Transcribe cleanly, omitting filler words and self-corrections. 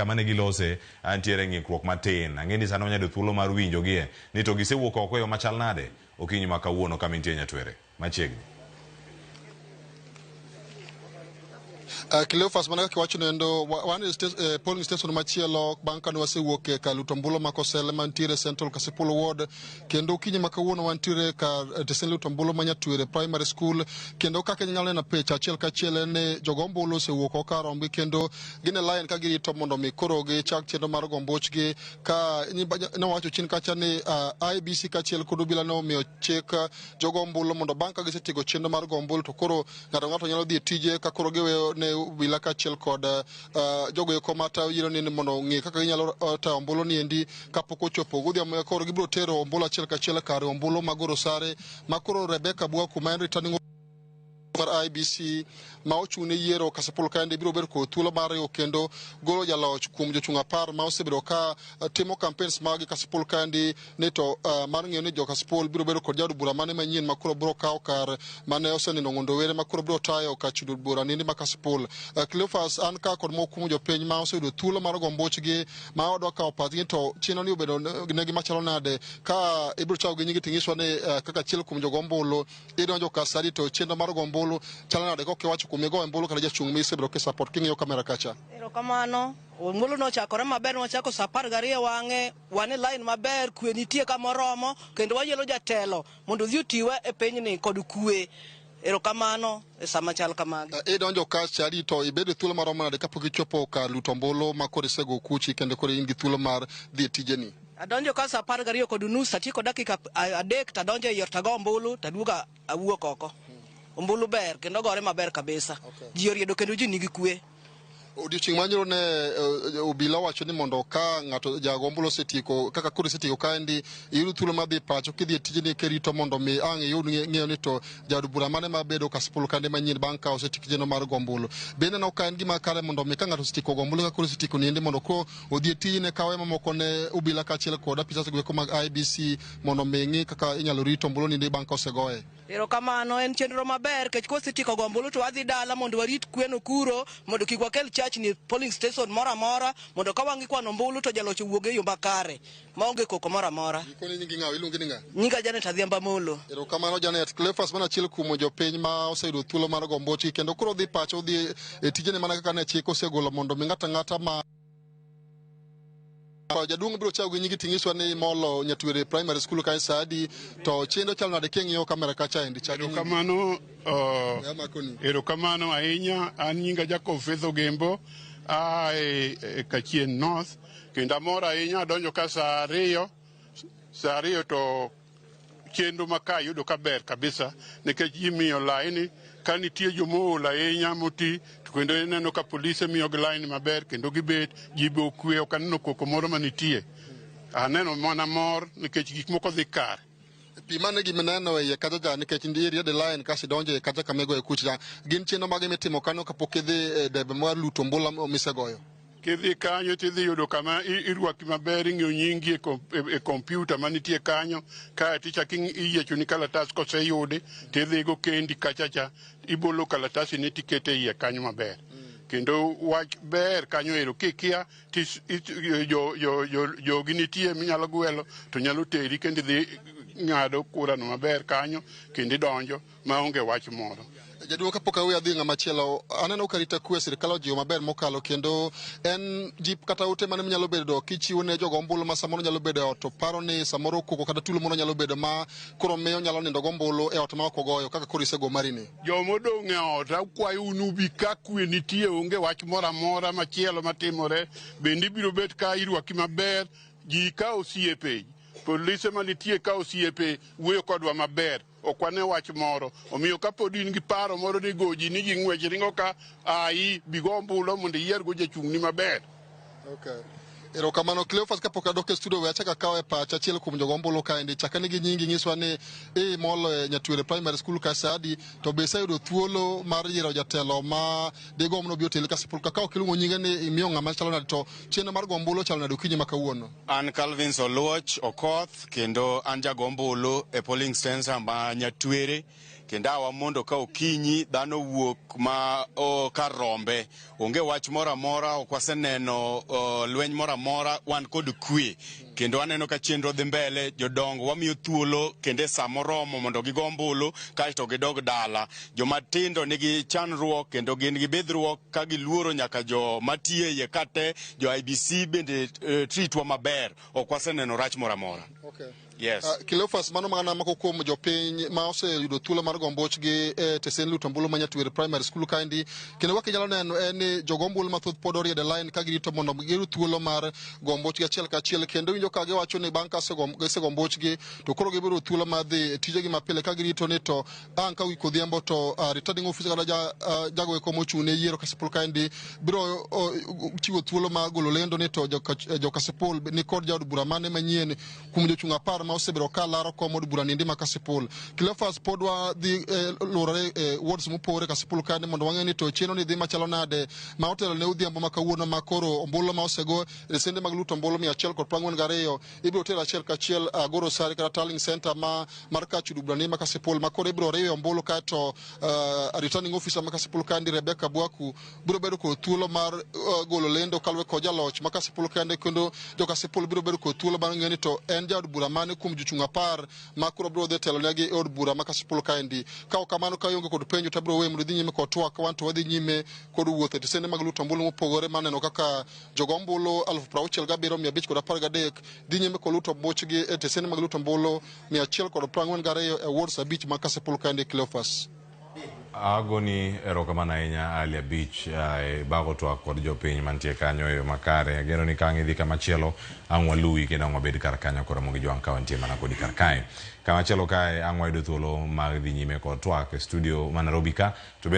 kama ne gilose antiere ng'ikruok matin. Ang'eni sano nyado thuolo mar winjogie ni to gisewuok oko e yo machal nade okinyi ma kawuono kama intie Nyatwere machiegni. Cleophas mana kiwacho nendo wan polling station machielo bang' kane wasewuok e kar luto ombulu ma Kosele mantiere Central Kasipul Ward, kendo kinyi ma kawuono wantiere kar St. Luto ombulu ma Nyatwere Primary School, kendo kaka inyalo neno picha achiel kachiel en ni jogo ombulu osewuok oko ka romgi kendo gin e line ka girito mondo mi koro gichak chenro mar go ombuchgi ka ne wacho chien kacha ni IBC kachiel kod obila ne omiyo chik jogo ombulu mondo bang' ka gisetieko chenro mar go ombulu to koro ng'ato nyalo dhi e tije ka koro giweyo ne obila kachiel kod jogo eko mata yiro ni mondo ng'e kaka ginyalo tayo ombulu ni endi kapok ochopo godhiambo. Koro gibiro tero ombulu achiel kachiel kar ombulu ma Goro Sare ma koro Rebecca Bwaku ma en returning mar IBC ma ochune yiero Kasipul kaende biro bedo kod thuolo mar yo kendo golo jaloch kuom jochung' 10 ma osebedo ka timo campaigns mag Kasipul kaende ne to mar ng'eyo ni jo Kasipul biro bedo kod jaod bura mane manyien ma koro biro kawo kar mane osenindo Ng'ondo Were ma koro biro tayo ka chudud bura nindi ma Kasipul. Cleophas an ka kod moko kuom jopiny ma oseyudo thuolo mar go ombuchgi ma odwa kawo pachgi to chino ni obedo negi machalo nade ka ibiro chawo gi nyingi ting'iswa ni kaka achiel kuom jogo ombulu idonjo ka sadi to chenro mar go ombulu chalo nade kok iwacho kuom go ombulu kata jachung' mi isebiro support king'iyo kamera kacha. Erokamano, ombulu nochakore maber, nochako sa 12 wang'e, wan e line maber, kwe nitie kamoromo kendo wayiero jatelo mondo odhi otiwa e pinyni kod kwe. Erokamano e sama chal kamagi. Idonjo ka chadi to ibedo thuolo maromo nade kapok ichopo ka luto ombulu ma koro isego kuchi kendo koro in gi thuolo mar dhi e tijeni? Adonjo ka sa 12 kod nus, atieko dakika 3 tadonjo e yor tago ombulu taduogo awuok oko. Ombulu ber kendo gore maber kabisa. Ji oriedo kendo ji nigi kwe. Odiochieng' manyoro ne obila wacho ni mondo ka ng'ato jago ombulu osetieko kaka koro isetieko kaendi iyudo thuolo mar dhi pacho kidhi e tijni kerito mondo mi ang' iyud ng'eyo ni to jaod bura mane mabedo Kasipul kaende manyien bang' ka osetieko chenro mar go ombulu. Bende no ka en gima kare mondo mi ka ng'ato osetieko go ombulu ka koro osetieko niendi mondo ko odhi e tijni kawe mamoko ne obila kachiel kod apisas go mag IBC mondo mi ng'i kaka inyalo rito ombulu nindi bang' ka osegoye. Erokamano, en chenro maber kech kosetieko go ombulu to wadhi dala mondo warit kweno kuro mondo kik wakel chachni polling station mora mora mondo ka wang'i kwano ombulu to jaloch owuog e yo makare maonge koko mora mora. Ikoni nyingi ng'aw iluongi ni ng'a? Nyinga Janet Adhiambo Molo. Erokamano Janet. Cleophas mana achiel kuom jopiny ma oseyudo thuolo mar go ombuchgi kendo koro dhi pacho dhi e tijene mana kaka ne chik osegolo mondo mi ng'ata ng'ata ma jaduong' biro chawo gi nyingi ting'iswa ni molo Nyatwere Primary School kae sadi to chendo chalo nade king'iyo kamera kacha endi chagi. Erokamano ahinya. An nyinga Jacob Faith Ogembo Kachien North kendo amor ahinya adonjo ka sa 2 to chenro ma ka yudo ka ber kabisa nikech ji miyo laini ka nitie jomool ahinya moti kendo ineno ka polise miyo gi laini maber kendo gibet ji be okwe ok aneno koko moro manitie. Aneno mana mor nikech gik moko dhi kare. Pi mane gi meneno e kacha ja nikech ndiri de line kasi donjo e kacha kamego e kucha gin chenro mage mitimo kano kapok idhi debe mar luto ombulu misegoyo. Kidhi kanyo tidhi yudo kama irwaki maber, ing'eyo nyingi e kompyuta manitie kanyo ka tichak iyiecho ni kalatas koseyudi tidhi go kendi kachacha ibolo kalatasi ni tikete iye kanyo maber. Kendo wach ber kanyo ero kikia jogi nitie minyalo gwelo to nyalo teri kendo dhi ng'ado kurano maber kanyo kendo donjo maonge wach moro. Jaduong' kapok awe adhi ng'ama chielo aneno ka rita kwe sirkal ojiwo maber mokalo kendo en jip kata ute mane nyalo bedo kichiwo ne jogo ombulu ma samoro nyalo bedo to paro ni samoro koko kata tulo moro nyalo bedo ma koro miyo nyalo nindo go ombulu e ot ma ok ogoyo kaka koro isego marini. Jomodong' e ot akwayo unubi ka kwe nitie onge wach moro amora machielo matimore bende ibiro bet ka irwaki maber ji ka osiepe polise manitie ka osiepe wuoyo kodwa maber ok wane wach moro omiyo kapod in gi paro moro ni goji ni ji ng'wech ringo ka ai bigo ombulu mondo iyiergo jachung'ni maber. Erokamano Cleophas kapok adok e studio we achaka kawe pacha achiel kuom jogo ombulu kaendi chakane gi nyingi nyiswa ni molo Nyatwere Primary School ka sadi to be sayudo thuolo mar yiero jatelo ma digo mno biotel Kasipul ka ok iluongo nyinge ni imiyo ng'ama chalo nade to chenro mar go ombulu chalo nade okinyi ma kawuono. An Calvin Oluoch Okoth kendo an jago ombulu e polling station ma Nyatwere kendawa mondo ka okinyi dhano wuok ma kar rombe onge wach mora mora okwaseneno lweny mora mora wan kod kwe kendo aneno ka chenro dhi mbele jodongo wamiyo thuolo kende samoromo mondo gigo ombulu kasto gidog dala joma tindo nigi chanruok kendo gin gi bedruok ka giluoro nyaka jo matie ye kate jo IBC bende treatwa maber okwaseneno rach mora mora. Okay. Yes. Cleophas mano mana mako kuom jopiny ma oseyudo thuolo mar gombochgi Tesen Lutombulu Manyatwere Primary School kandi kendo kaka inyalo neno en ni jogombulu mathoth pod oriede line ka girito mondo giyud thuolo mar gombochgi achiel kachiel kendo winjo ka giwacho ni bang' ka gisegombochgi to koro gibiro thuolo mar dhi tijegi mapile ka girito ni to ang' ka wik odhiambo to returning officer kada jago eko mochung'ne yiero Kasipul kandi biro chiwo thuolo mar golo lendo ni to jo Kasipul ni kod jaod bura mane manyien kuom jochung' apar ma osebiro ka laro komod bura nindi ma Kasipul. Cleophas podwa dhi lurore wards mopore Kasipul kandi mondo wang'e ni to cheno ni dhi machalo nade ma otelo ne udhiambo ma kawuono ma koro ombulu ma osego sende mag luto ombulu 142 ibiro tero achiel kachiel Goro Sari kata Tallying Center mar kachudu bura nindi ma Kasipul ma koro ibiro riwe ombulu kato returning officer ma Kasipul kandi Rebecca Bwaku biro bedo ko thuolo mar golo lendo kalwe ko jaloch ma Kasipul kandi kendo jo Kasipul biro bedo ko thuolo mar ng'eni to en jaod bura mane kuom jochung' apar ma koro biro dhi telo negi od bura ma Kasipul kaendi ka kamano ka yonge kod penjo tabiro we mondo dhi nyime kod twak wan to wadhi nyime kod wuotho e tesende mag luto ombulu mopogore maneno kaka jogombulu 67,513 dhi nyime kod luto bochgi e tesende mag luto ombulu 142 e wards abich ma Kasipul kaendi. Cleophas agoni erokamano ahinya Ali Abich bago twak kod jopiny mantie kanyo e yo makare ageno ni kang' idhi kamachielo ang' waluwi kendo ang' wabed kar kanyo koro mogi jo ang' ka wantie mana kodi kar kae kamachielo kae ang' wayudo thuolo mag dhi nyime kod twak e studio ma Nairobi ka to